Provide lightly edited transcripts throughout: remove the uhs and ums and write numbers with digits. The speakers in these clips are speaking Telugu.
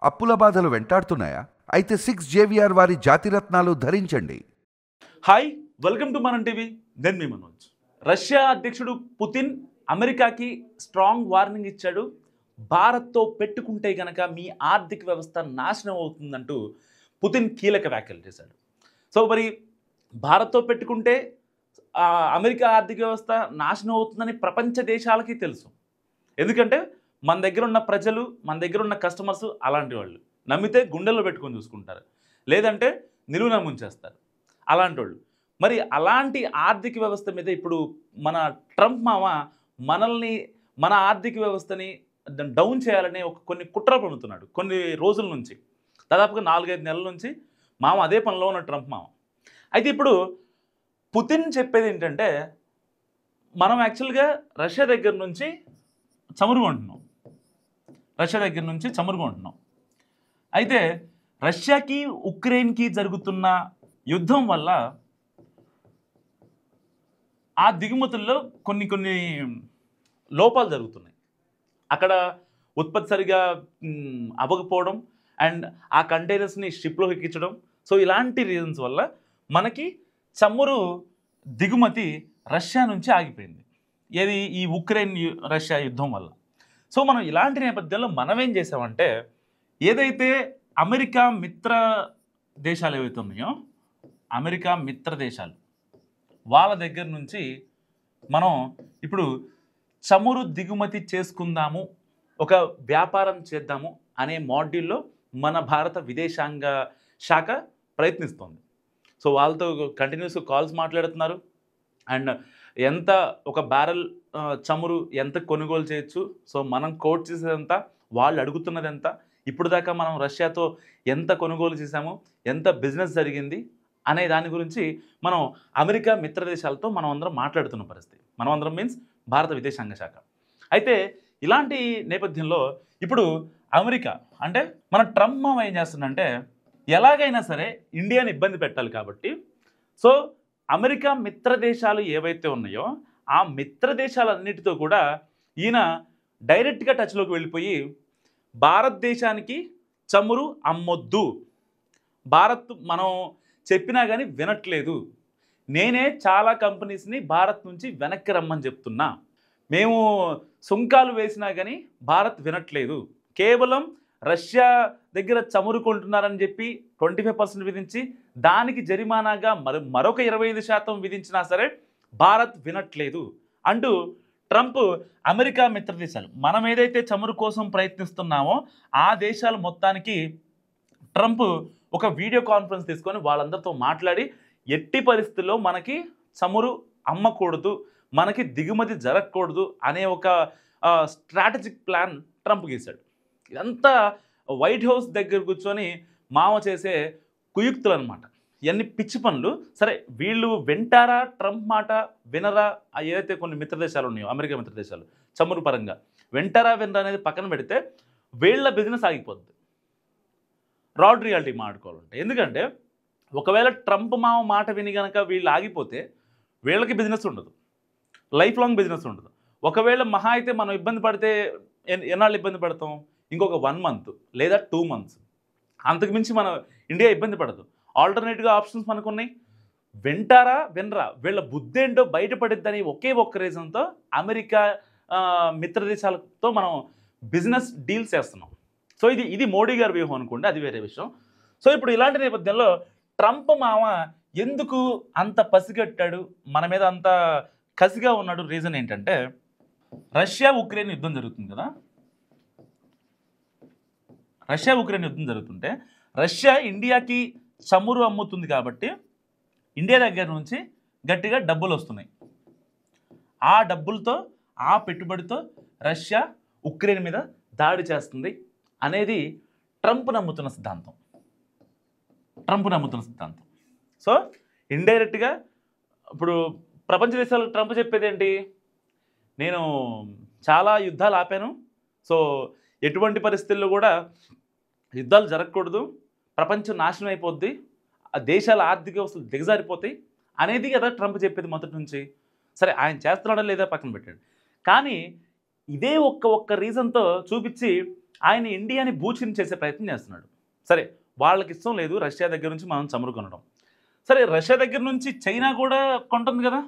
అప్పుల బాధలు వెంటాడుతున్నాయా? అయితే 6 JVR వారి జాతిరత్నాలు ధరించండి. హాయ్, వెల్కమ్ టు మనం టీవీ. నేను మీ మనోజ్. రష్యా అధ్యక్షుడు పుతిన్ అమెరికాకి స్ట్రాంగ్ వార్నింగ్ ఇచ్చాడు. భారత్తో పెట్టుకుంటే గనక మీ ఆర్థిక వ్యవస్థ నాశనం అవుతుందంటూ పుతిన్ కీలక వ్యాఖ్యలు చేశాడు. సో మరి భారత్తో పెట్టుకుంటే అమెరికా ఆర్థిక వ్యవస్థ నాశనం అవుతుందని ప్రపంచ దేశాలకి తెలుసు. ఎందుకంటే మన దగ్గర ఉన్న ప్రజలు, మన దగ్గర ఉన్న కస్టమర్స్ అలాంటి వాళ్ళు. నమ్మితే గుండెల్లో పెట్టుకొని చూసుకుంటారు, లేదంటే నిలువున ముంచేస్తారు అలాంటి వాళ్ళు. మరి అలాంటి ఆర్థిక వ్యవస్థ మీద ఇప్పుడు మన ట్రంప్ మామ మన ఆర్థిక వ్యవస్థని డౌన్ చేయాలని కొన్ని కుట్రలు పన్నుతున్నాడు. కొన్ని రోజుల నుంచి, దాదాపుగా 4-5 నెలల నుంచి మామ అదే పనిలో ఉన్న ట్రంప్ మామ. అయితే ఇప్పుడు పుతిన్ చెప్పేది ఏంటంటే, మనం యాక్చువల్గా రష్యా దగ్గర నుంచి చమురు కొంటున్నాం. అయితే రష్యాకి ఉక్రెయిన్కి జరుగుతున్న యుద్ధం వల్ల ఆ దిగుమతుల్లో కొన్ని లోపాలు జరుగుతున్నాయి. అక్కడ ఉత్పత్తి సరిగా అవ్వకపోవడం అండ్ ఆ కంటైనర్స్ని షిప్లో ఎక్కించడం. సో ఇలాంటి రీజన్స్ వల్ల మనకి చమురు దిగుమతి రష్యా నుంచి ఆగిపోయింది. ఏది? ఈ ఉక్రెయిన్ రష్యా యుద్ధం వల్ల. సో మనం ఇలాంటి నేపథ్యంలో మనం ఏం చేసామంటే, ఏదైతే అమెరికా మిత్ర దేశాలు ఏవైతే ఉన్నాయో, అమెరికా మిత్ర దేశాలు వాళ్ళ దగ్గర నుంచి మనం ఇప్పుడు చమురు దిగుమతి చేసుకుందాము, ఒక వ్యాపారం చేద్దాము అనే మాడ్యూల్లో మన భారత విదేశాంగ శాఖ ప్రయత్నిస్తోంది. సో వాళ్ళతో కంటిన్యూస్గా కాల్స్ మాట్లాడుతున్నారు. అండ్ ఎంత ఒక బ్యారెల్ చమురు ఎంత కొనుగోలు చేయొచ్చు, సో మనం కోట్ చేసేదంతా, వాళ్ళు అడుగుతున్నది ఎంత, ఇప్పుడు దాకా మనం రష్యాతో ఎంత కొనుగోలు చేసాము, ఎంత బిజినెస్ జరిగింది అనే దాని గురించి మనం అమెరికా మిత్ర దేశాలతో మనం అందరం మాట్లాడుతున్న పరిస్థితి. మనం అందరం మీన్స్ భారత విదేశాంగ శాఖ. అయితే ఇలాంటి నేపథ్యంలో ఇప్పుడు అమెరికా అంటే మన ట్రంప్ మామ ఏం చేస్తుందంటే, ఎలాగైనా సరే ఇండియాని ఇబ్బంది పెట్టాలి కాబట్టి, సో అమెరికా మిత్ర దేశాలు ఏవైతే ఉన్నాయో ఆ మిత్ర దేశాలన్నిటితో కూడా ఈయన డైరెక్ట్గా టచ్లోకి వెళ్ళిపోయి, భారతదేశానికి చమురు అమ్మొద్దు, భారత్ మనం చెప్పినా కానీ వినట్లేదు, నేనే చాలా కంపెనీస్ని భారత్ నుంచి వెనక్కి రమ్మని చెప్తున్నా, మేము సుంకాలు వేసినా కానీ భారత్ వినట్లేదు, కేవలం రష్యా దగ్గర చమురు కొంటున్నారని చెప్పి 25% విధించి దానికి జరిమానాగా మరొక 25% విధించినా సరే భారత్ వినట్లేదు అంటూ ట్రంప్ అమెరికా మిత్ర దేశాలు, మనం ఏదైతే చమురు కోసం ప్రయత్నిస్తున్నామో ఆ దేశాలు మొత్తానికి ట్రంప్ ఒక వీడియో కాన్ఫరెన్స్ తీసుకొని వాళ్ళందరితో మాట్లాడి, ఎట్టి పరిస్థితుల్లో మనకి చమురు అమ్మకూడదు, మనకి దిగుమతి జరగకూడదు అనే ఒక స్ట్రాటజిక్ ప్లాన్ ట్రంప్ గీశాడు. ఇదంతా వైట్ హౌస్ దగ్గర కూర్చొని మామ చేసే కుయుక్తులు అనమాట. ఇవన్నీ పిచ్చి పనులు. సరే, వీళ్ళు వింటారా ట్రంప్ మాట, వినరా? ఏదైతే కొన్ని మిత్రదేశాలు ఉన్నాయో అమెరికా మిత్రదేశాలు చమురు పరంగా వింటారా వినరా అనేది పక్కన పెడితే, వీళ్ళ బిజినెస్ ఆగిపోద్ది రాడ్ రియాలిటీ మాట్లాడుకోవాలంటే. ఎందుకంటే ఒకవేళ ట్రంప్ మామ మాట విని కనుక వీళ్ళు ఆగిపోతే వీళ్ళకి బిజినెస్ ఉండదు, లైఫ్ లాంగ్ బిజినెస్ ఉండదు. ఒకవేళ మహా అయితే మనం ఇబ్బంది పడితే ఎన్నాళ్ళు ఇబ్బంది పడతాం? ఇంకొక 1 month లేదా 2 months, అంతకుమించి మన ఇండియా ఇబ్బంది పడదు. ఆల్టర్నేటివ్గా ఆప్షన్స్ మనకు ఉన్నాయి. వింటారా వినరా, వీళ్ళ బుద్ధి ఏంటో బయటపడిద్దని ఒకే ఒక్క రీజన్తో అమెరికా మిత్ర దేశాలతో మనం బిజినెస్ డీల్స్ చేస్తున్నాం. సో ఇది మోడీ గారి వ్యూహం అనుకోండి, అది వేరే విషయం. సో ఇప్పుడు ఇలాంటి నేపథ్యంలో ట్రంప్ మామ ఎందుకు అంత పసిగట్టాడు, మన మీద అంత కసిగా ఉన్నాడు? రీజన్ ఏంటంటే, రష్యా ఉక్రెయిన్ యుద్ధం జరుగుతుంది కదా. రష్యా ఉక్రెయిన్ యుద్ధం జరుగుతుంటే రష్యా ఇండియాకి చమురు అమ్ముతుంది కాబట్టి ఇండియా దగ్గర నుంచి గట్టిగా డబ్బులు వస్తున్నాయి. ఆ డబ్బులతో, ఆ పెట్టుబడితో రష్యా ఉక్రెయిన్ మీద దాడి చేస్తుంది అనేది ట్రంప్ నమ్ముతున్న సిద్ధాంతం. సో ఇండైరెక్ట్గా ఇప్పుడు ప్రపంచ దేశాలకు ట్రంప్ చెప్పేది ఏంటి? నేను చాలా యుద్ధాలు ఆపాను, సో ఎటువంటి పరిస్థితుల్లో కూడా యుద్ధాలు జరగకూడదు, ప్రపంచం నాశనం అయిపోద్ది, ఆ దేశాల ఆర్థిక వ్యవస్థలు దిగజారిపోతాయి అనేది కదా ట్రంప్ చెప్పేది మొదటి నుంచి. సరే, ఆయన చేస్తున్నాడా లేదా పక్కన పెట్టాడు. కానీ ఇదే ఒక్క రీజన్తో చూపించి ఆయన ఇండియాని భూచిని చేసే ప్రయత్నం చేస్తున్నాడు. సరే, వాళ్ళకి ఇష్టం లేదు రష్యా దగ్గర నుంచి మనం చమురు కొనడం. సరే, రష్యా దగ్గర నుంచి చైనా కూడా కొంటుంది కదా,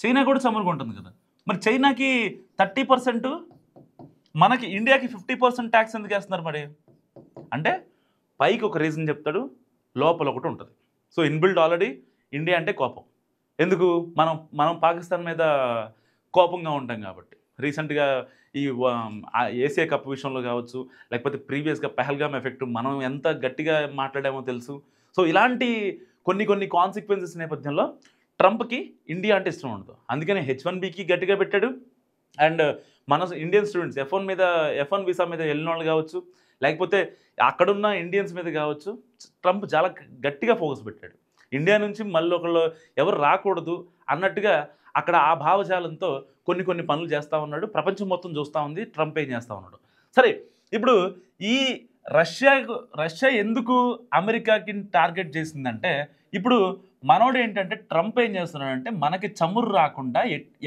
చైనా కూడా చమురు కొంటుంది కదా. మరి చైనాకి 30%, మనకి ఇండియాకి 50% ట్యాక్స్ ఎందుకు వేస్తున్నారు మరి? అంటే పైకి ఒక రీజన్ చెప్తాడు, లోపల ఒకటి ఉంటుంది. సో ఇన్బిల్డ్ ఆల్రెడీ ఇండియా అంటే కోపం. ఎందుకు? మనం పాకిస్తాన్ మీద కోపంగా ఉంటాం కాబట్టి. రీసెంట్గా ఈ ఏసియా కప్ విషయంలో కావచ్చు, లేకపోతే ప్రీవియస్గా పెహల్గామ్ ఎఫెక్ట్ మనం ఎంత గట్టిగా మాట్లాడామో తెలుసు. సో ఇలాంటి కొన్ని కాన్సిక్వెన్సెస్ నేపథ్యంలో ట్రంప్కి ఇండియా అంటే ఇష్టం ఉండదు. అందుకని H1Bకి గట్టిగా పెట్టాడు. అండ్ మన ఇండియన్ స్టూడెంట్స్ F1 వీసా మీద వెళ్ళిన వాళ్ళు కావచ్చు, లేకపోతే అక్కడున్న ఇండియన్స్ మీద కావచ్చు, ట్రంప్ చాలా గట్టిగా ఫోకస్ పెట్టాడు. ఇండియా నుంచి మళ్ళీ ఒకళ్ళు ఎవరు రాకూడదు అన్నట్టుగా అక్కడ ఆ భావజాలంతో కొన్ని పనులు చేస్తూ ఉన్నాడు. ప్రపంచం మొత్తం చూస్తూ ఉంది ట్రంప్ ఏం చేస్తూ ఉన్నాడు. సరే, ఇప్పుడు ఈ రష్యా ఎందుకు అమెరికాకి టార్గెట్ చేసిందంటే, ఇప్పుడు మనోడు ఏంటంటే ట్రంప్ ఏం చేస్తున్నాడంటే మనకి చమురు రాకుండా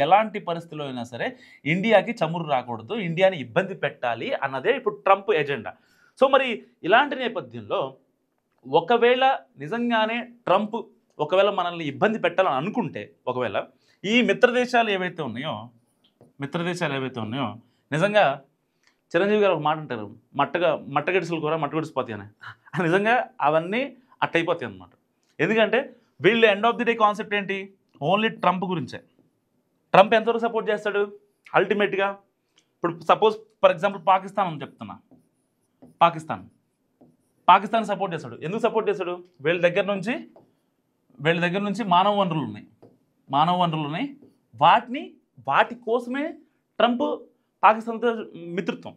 ఎలాంటి పరిస్థితుల్లో అయినా సరే ఇండియాకి చమురు రాకూడదు, ఇండియాని ఇబ్బంది పెట్టాలి అన్నదే ఇప్పుడు ట్రంప్ ఎజెండా. సో మరి ఇలాంటి నేపథ్యంలో ఒకవేళ నిజంగానే ట్రంప్ ఒకవేళ మనల్ని ఇబ్బంది పెట్టాలని అనుకుంటే, ఒకవేళ ఈ మిత్రదేశాలు ఏవైతే ఉన్నాయో నిజంగా చిరంజీవి గారు ఒక మాట అంటారు, మట్టగడిసలు కూర మట్టగడిసిపోతాయి అని. నిజంగా అవన్నీ అట్టయిపోతాయి అన్నమాట. ఎందుకంటే వీళ్ళు end of the day concept ఏంటి? ఓన్లీ ట్రంప్ గురించే. ట్రంప్ ఎంతవరకు సపోర్ట్ చేస్తాడు అల్టిమేట్గా? ఇప్పుడు సపోజ్ ఫర్ ఎగ్జాంపుల్ పాకిస్తాన్ అని చెప్తున్నా, పాకిస్తాన్ సపోర్ట్ చేస్తాడు. ఎందుకు సపోర్ట్ చేస్తాడు? వీళ్ళ దగ్గర నుంచి మానవ వనరులు ఉన్నాయి. వాటి కోసమే ట్రంప్ పాకిస్తాన్తో మిత్రత్వం.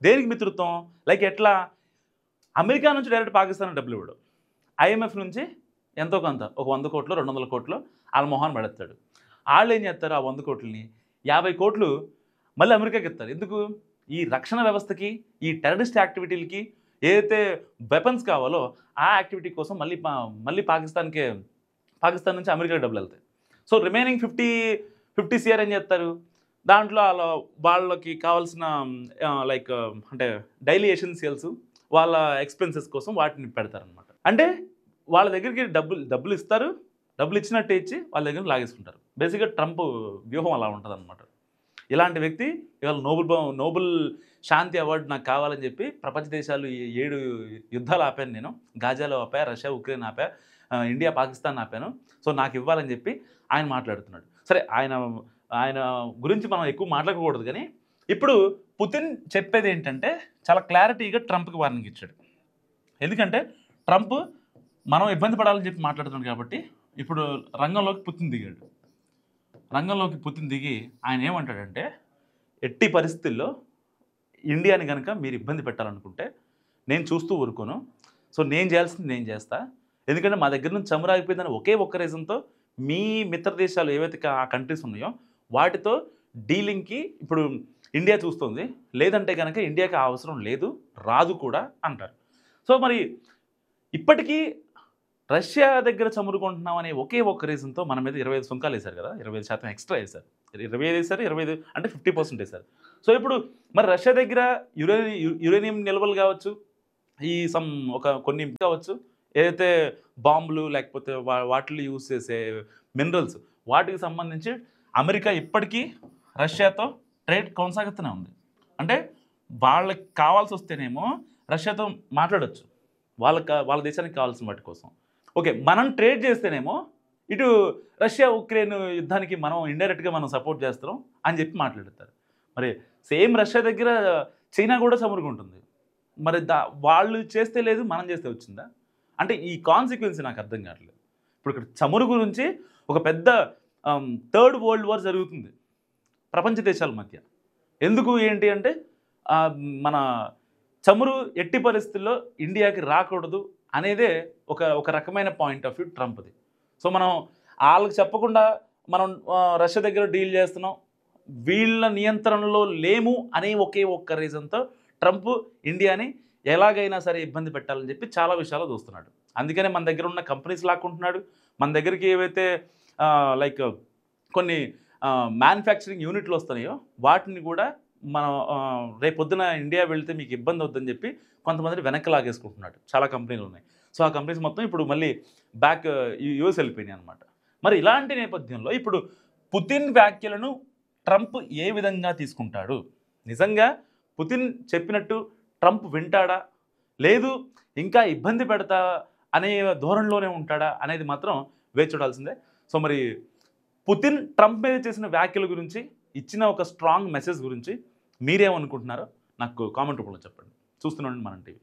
దేనికి మిత్రత్వం? లైక్ ఎట్లా? అమెరికా నుంచి డైరెక్ట్ పాకిస్తాన్ డబ్బులు ఇవ్వడు, IMF నుంచి ఎంతో కొంత ఒక 100 కోట్లు 200 కోట్లు వాళ్ళ మొహాన్ని పడేస్తాడు. వాళ్ళు ఏం చేస్తారు? ఆ 100 కోట్లని 50 కోట్లు మళ్ళీ అమెరికాకి ఇస్తారు. ఎందుకు? ఈ రక్షణ వ్యవస్థకి, ఈ టెర్రరిస్ట్ యాక్టివిటీలకి ఏదైతే వెపన్స్ కావాలో ఆ యాక్టివిటీ కోసం మళ్ళీ పాకిస్తాన్ నుంచి అమెరికాకి డబ్బులు వెళ్తాయి. సో రిమైనింగ్ 50 CR ఏం చేస్తారు? దాంట్లో వాళ్ళకి కావాల్సిన లైక్ అంటే డైలీ ఎసెన్షియల్స్, వాళ్ళ ఎక్స్పెన్సెస్ కోసం వాటిని పెడతారనమాట. అంటే వాళ్ళ దగ్గరికి డబ్బులు ఇస్తారు, డబ్బులు ఇచ్చినట్టే ఇచ్చి వాళ్ళ దగ్గర లాగేసుకుంటారు. బేసిక్గా ట్రంప్ వ్యూహం అలా ఉంటుంది అనమాట. ఇలాంటి వ్యక్తి ఇవాళ నోబెల్ శాంతి అవార్డు నాకు కావాలని చెప్పి ప్రపంచ దేశాలు 7 యుద్ధాలు ఆపాను నేను. గాజాలో ఆపా, రష్యా ఉక్రెయిన్ ఆపా, ఇండియా పాకిస్తాన్ ఆపాను. సో నాకు ఇవ్వాలని చెప్పి ఆయన మాట్లాడుతున్నాడు. సరే, ఆయన గురించి మనం ఎక్కువ మాట్లాడకూడదు. కానీ ఇప్పుడు పుతిన్ చెప్పేది ఏంటంటే చాలా క్లారిటీగా ట్రంప్కి వార్నింగ్ ఇచ్చాడు. ఎందుకంటే ట్రంప్ మనం ఇబ్బంది పడాలని చెప్పి మాట్లాడుతున్నాడు కాబట్టి ఇప్పుడు రంగంలోకి పుతిన్ దిగి ఆయన ఏమంటాడంటే, ఎట్టి పరిస్థితుల్లో ఇండియాని కనుక మీరు ఇబ్బంది పెట్టాలనుకుంటే నేను చూస్తూ ఊరుకోను. సో నేను చేయాల్సింది నేను చేస్తా. ఎందుకంటే మా దగ్గర నుంచి చమురు ఆగిపోయిందని ఒకే ఒక్క రీజన్తో మీ మిత్ర దేశాలు ఏవైతే ఆ కంట్రీస్ ఉన్నాయో వాటితో డీలింగ్కి ఇప్పుడు ఇండియా చూస్తుంది. లేదంటే కనుక ఇండియాకి ఆ అవసరం లేదు, రాదు కూడా అంటారు. సో మరి ఇప్పటికీ రష్యా దగ్గర చమురు కొంటున్నాం అనే ఒకే ఒక్క రీజన్తో మన మీద 25 సుంకాలు వేశారు కదా, 25% ఎక్స్ట్రా వేశారు. 25 అంటే 50% వేశారు. సో ఇప్పుడు మరి రష్యా దగ్గర యురేనియం నిల్వలు కావచ్చు, ఈ కొన్ని కావచ్చు, ఏదైతే బాంబులు లేకపోతే వాటిలో యూజ్ చేసే మినరల్స్, వాటికి సంబంధించి అమెరికా ఇప్పటికీ రష్యాతో ట్రేడ్ కొనసాగుతూనే ఉంది. అంటే వాళ్ళకి కావాల్సి వస్తేనేమో రష్యాతో మాట్లాడచ్చు, వాళ్ళ దేశానికి కావాల్సిన వాటి కోసం. ఓకే, మనం ట్రేడ్ చేస్తేనేమో ఇటు రష్యా ఉక్రెయిన్ యుద్ధానికి మనం ఇండైరెక్ట్గా మనం సపోర్ట్ చేస్తున్నాం అని చెప్పి మాట్లాడతారు. మరి సేమ్ రష్యా దగ్గర చైనా కూడా చమురుకుంటుంది. మరి వాళ్ళు చేస్తే లేదు, మనం చేస్తే వచ్చిందా? అంటే ఈ కాన్సిక్వెన్స్ నాకు అర్థం కావట్లేదు. ఇప్పుడు ఇక్కడ చమురు గురించి ఒక పెద్ద థర్డ్ వరల్డ్ వార్ జరుగుతుంది ప్రపంచ దేశాల మధ్య. ఎందుకు ఏంటి అంటే మన చమురు ఎట్టి పరిస్థితుల్లో ఇండియాకి రాకూడదు అనేదే ఒక రకమైన పాయింట్ ఆఫ్ వ్యూ ట్రంప్ది. సో మనం వాళ్ళకి చెప్పకుండా మనం రష్యా దగ్గర డీల్ చేస్తున్నాం, వీళ్ళ నియంత్రణలో లేము అనే ఒకే ఒక్క రీజన్తో ట్రంప్ ఇండియాని ఎలాగైనా సరే ఇబ్బంది పెట్టాలని చెప్పి చాలా విషయాలు చూస్తున్నాడు. అందుకనే మన దగ్గర ఉన్న కంపెనీస్ లాక్కుంటున్నాడు. మన దగ్గరికి ఏవైతే లైక్ కొన్ని మ్యానుఫ్యాక్చరింగ్ యూనిట్లు వస్తున్నాయో వాటిని కూడా మనం రేపొద్దున ఇండియా వెళ్తే మీకు ఇబ్బంది అవుతుందని చెప్పి కొంతమంది వెనక్కి లాగేసుకుంటున్నాడు. చాలా కంపెనీలు ఉన్నాయి. సో ఆ కంపెనీస్ మొత్తం ఇప్పుడు మళ్ళీ బ్యాక్ యూఎస్ వెళ్ళిపోయినాయి అనమాట. మరి ఇలాంటి నేపథ్యంలో ఇప్పుడు పుతిన్ వ్యాఖ్యలను ట్రంప్ ఏ విధంగా తీసుకుంటాడు? నిజంగా పుతిన్ చెప్పినట్టు ట్రంప్ వింటాడా, లేదు ఇంకా ఇబ్బంది పెడతా అనే ధోరణిలోనే ఉంటాడా అనేది మాత్రం వేచి చూడాల్సిందే. సో మరి పుతిన్ ట్రంప్ మీద చేసిన వ్యాఖ్యల గురించి, ఇచ్చిన ఒక స్ట్రాంగ్ మెసేజ్ గురించి మీరేమనుకుంటున్నారో నాకు కామెంట్ రూపంలో చెప్పండి. చూస్తూనే ఉండండి మనం టీవీ.